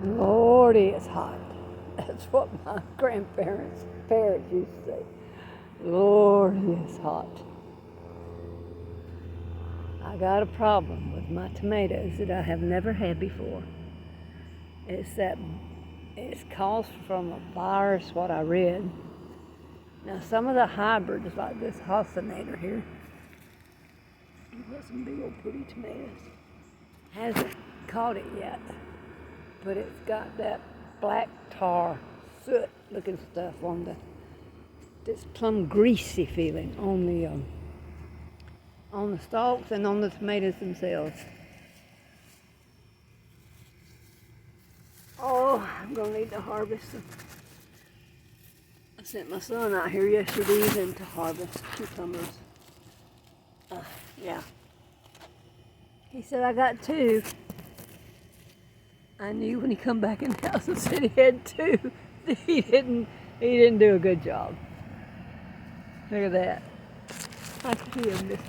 Lordy, it's hot. That's what my parents used to say. Lordy, it's hot. I got a problem with my tomatoes that I have never had before. It's caused from a virus, what I read. Now, some of the hybrids, like this Hossinator here, got some big old pretty tomatoes, hasn't caught it yet, but it's got that black tar soot looking stuff on this plum greasy feeling on the stalks and on the tomatoes themselves. Oh, I'm gonna need to harvest them. I sent my son out here yesterday evening to harvest cucumbers. Yeah. He said, I got 2. I knew when he come back in the house and said he had 2. He didn't do a good job. Look at that. I can see him this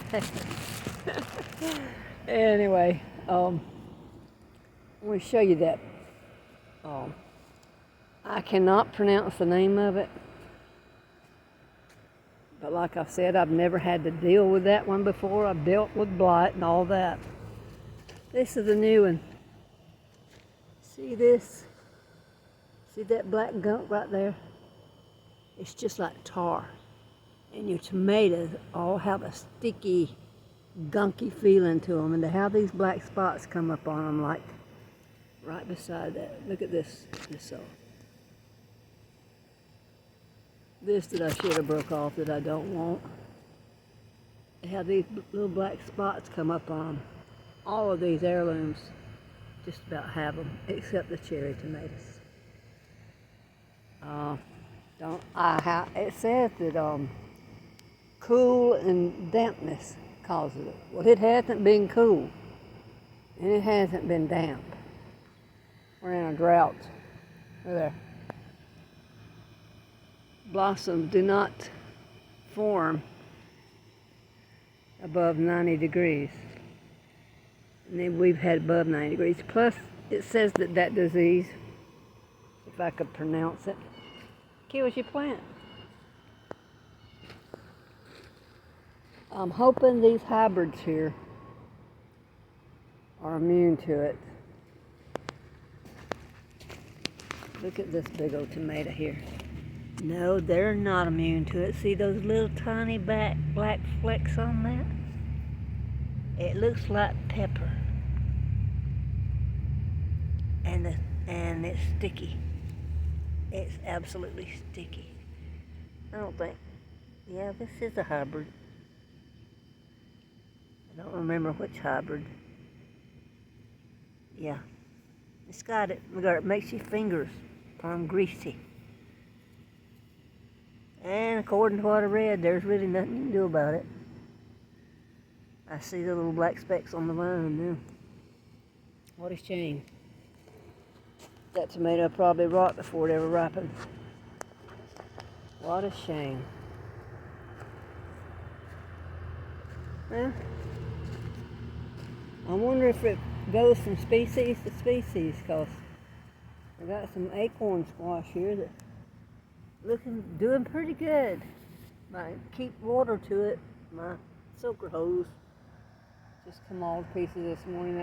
Anyway, I'm going to show you that. I cannot pronounce the name of it. But like I said, I've never had to deal with that one before. I've dealt with blight and all that. This is a new one. See this? See that black gunk right there? It's just like tar. And your tomatoes all have a sticky, gunky feeling to them. And to have these black spots come up on them, like right beside that. Look at this. This that I should have broke off that I don't want. They have these little black spots come up on them. All of these heirlooms just about have them, except the cherry tomatoes. It says that cool and dampness causes it. Well, it hasn't been cool, and it hasn't been damp. We're in a drought. Look there. Blossoms do not form above 90 degrees. And then we've had above 90 degrees. Plus, it says that disease, if I could pronounce it, kills your plant. I'm hoping these hybrids here are immune to it. Look at this big old tomato here. No, they're not immune to it. See those little tiny black flecks on that? It looks like pepper. And it's sticky. It's absolutely sticky. I don't think, yeah, this is a hybrid. I don't remember which hybrid. Yeah, it's got it. It makes your fingers plumb greasy. And according to what I read, there's really nothing you can do about it. I see the little black specks on the vine now. What a shame. That tomato probably rot before it ever ripened. What a shame. Well, I wonder if it goes from species to species, because I got some acorn squash here that doing pretty good. I keep water to it. My soaker hose just come all to pieces this morning.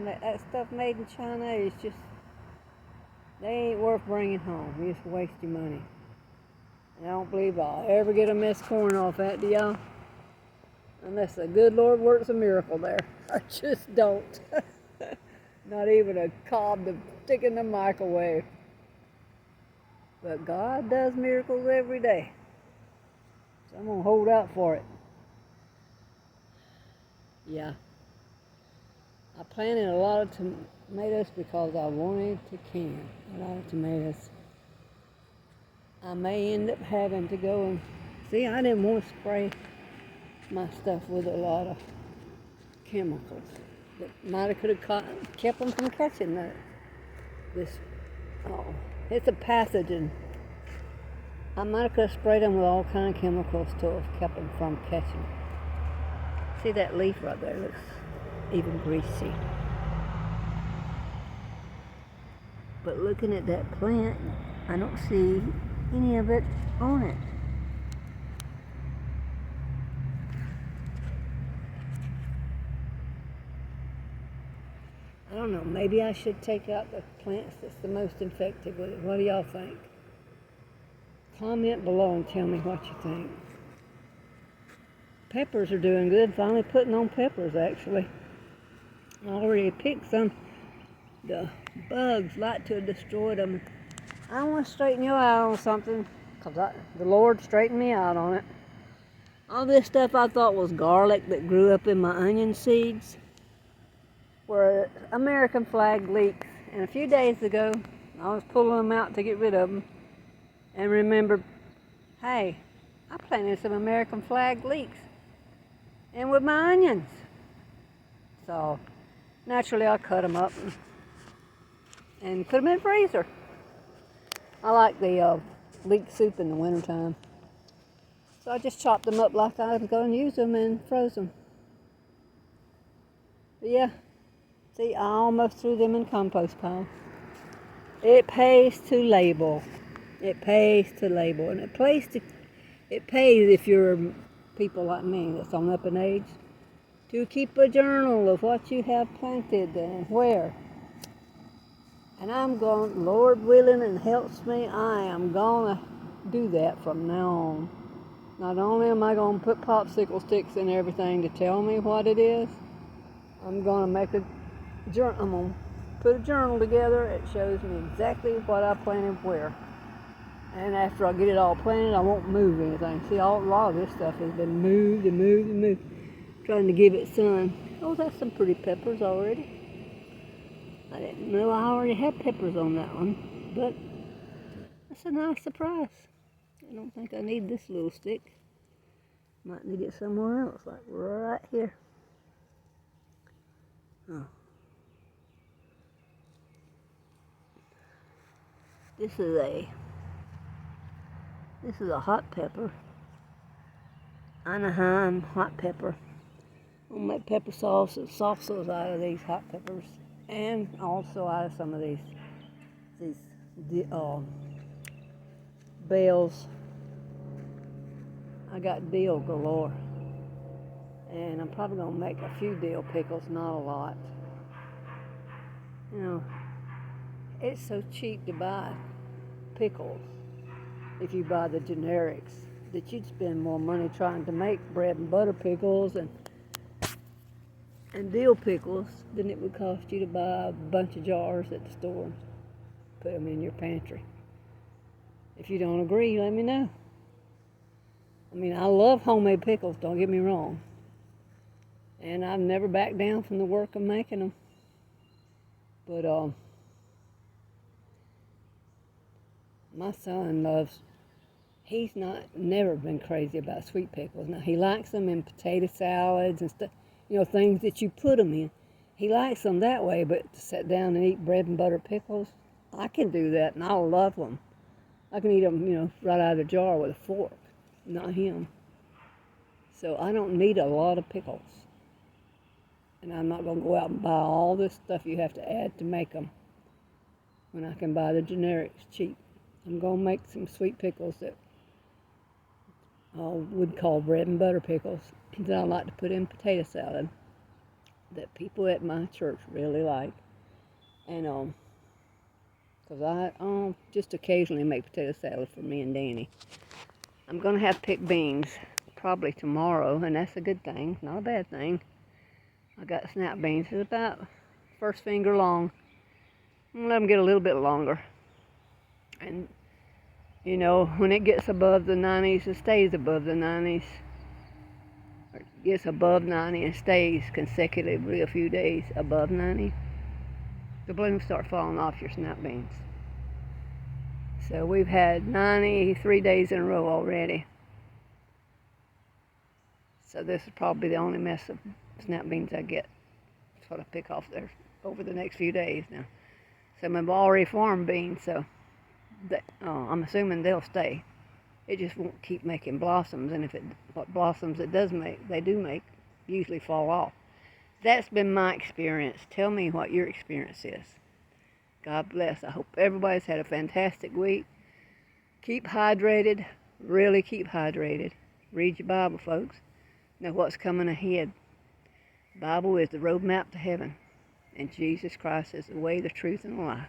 That stuff made in China is just, they ain't worth bringing home. You just waste your money. And I don't believe I'll ever get a mess of corn off that, do y'all? Unless the good Lord works a miracle there. I just don't. Not even a cob to stick in the microwave. But God does miracles every day. So I'm going to hold out for it. Yeah. I planted a lot of tomatoes because I wanted to can a lot of tomatoes. I may end up having to go and see, I didn't want to spray my stuff with a lot of chemicals that might have kept them from catching it's a pathogen. I might have sprayed them with all kind of chemicals to have kept them from catching it. See that leaf right there looks even greasy. But looking at that plant, I don't see any of it on it. I don't know, maybe I should take out the plants that's the most infected with it. What do y'all think? Comment below and tell me what you think. Peppers are doing good. Finally putting on peppers, actually. I already picked some. The bugs like to have destroyed them. I want to straighten you out on something, because the Lord straightened me out on it. All this stuff I thought was garlic that grew up in my onion seeds were American flag leeks. And a few days ago, I was pulling them out to get rid of them and remembered, hey, I planted some American flag leeks and with my onions. So naturally I cut them up and put them in the freezer. I like the leek soup in the wintertime. So I just chopped them up like I was going to use them and froze them. But yeah, see, I almost threw them in compost pile. It pays to label. It pays to label. And it pays if you're people like me that's on up in age to keep a journal of what you have planted and where. And I'm going, Lord willing and helps me, I am going to do that from now on. Not only am I going to put popsicle sticks in everything to tell me what it is, I'm going to make I'm going to put a journal together. It shows me exactly what I planted where. And after I get it all planted, I won't move anything. See, a lot of this stuff has been moved and moved and moved, trying to give it sun. Oh, that's some pretty peppers already. I didn't know I already had peppers on that one, but that's a nice surprise. I don't think I need this little stick. Might need it somewhere else, like right here. Oh. This is a hot pepper. Anaheim hot pepper. I'll make pepper sauce and salsas out of these hot peppers, and also out of some of these bales. I got dill galore, and I'm probably gonna make a few dill pickles, not a lot. You know, it's so cheap to buy pickles if you buy the generics that you'd spend more money trying to make bread and butter pickles and dill pickles than it would cost you to buy a bunch of jars at the store and put them in your pantry. If you don't agree, let me know. I mean, I love homemade pickles, don't get me wrong. And I've never backed down from the work of making them. But my son he's never been crazy about sweet pickles. Now, he likes them in potato salads and stuff, you know, things that you put them in. He likes them that way, but to sit down and eat bread and butter pickles, I can do that, and I love them. I can eat them, you know, right out of the jar with a fork, not him. So I don't need a lot of pickles. And I'm not going to go out and buy all this stuff you have to add to make them when I can buy the generics cheap. I'm going to make some sweet pickles that I would call bread and butter pickles that I like to put in potato salad that people at my church really like. And because I just occasionally make potato salad for me and Danny. I'm going to have picked beans probably tomorrow, and that's a good thing, not a bad thing. I got snap beans. It's about first finger long. I'm going to let them get a little bit longer. And, you know, when it gets above the 90s, it stays above the 90s. Or it gets above 90 and stays consecutively a few days above 90. The blooms start falling off your snap beans. So we've had 93 days in a row already. So this is probably the only mess of snap beans I get. That's what I pick off there over the next few days now. Some have already formed beans, so I'm assuming they'll stay. It just won't keep making blossoms, and what blossoms it does make, they do make, usually fall off. That's been my experience. Tell me what your experience is. God bless. I hope everybody's had a fantastic week. Keep hydrated. Really keep hydrated. Read your Bible, folks. Know what's coming ahead. The Bible is the roadmap to heaven. And Jesus Christ is the way, the truth, and the life.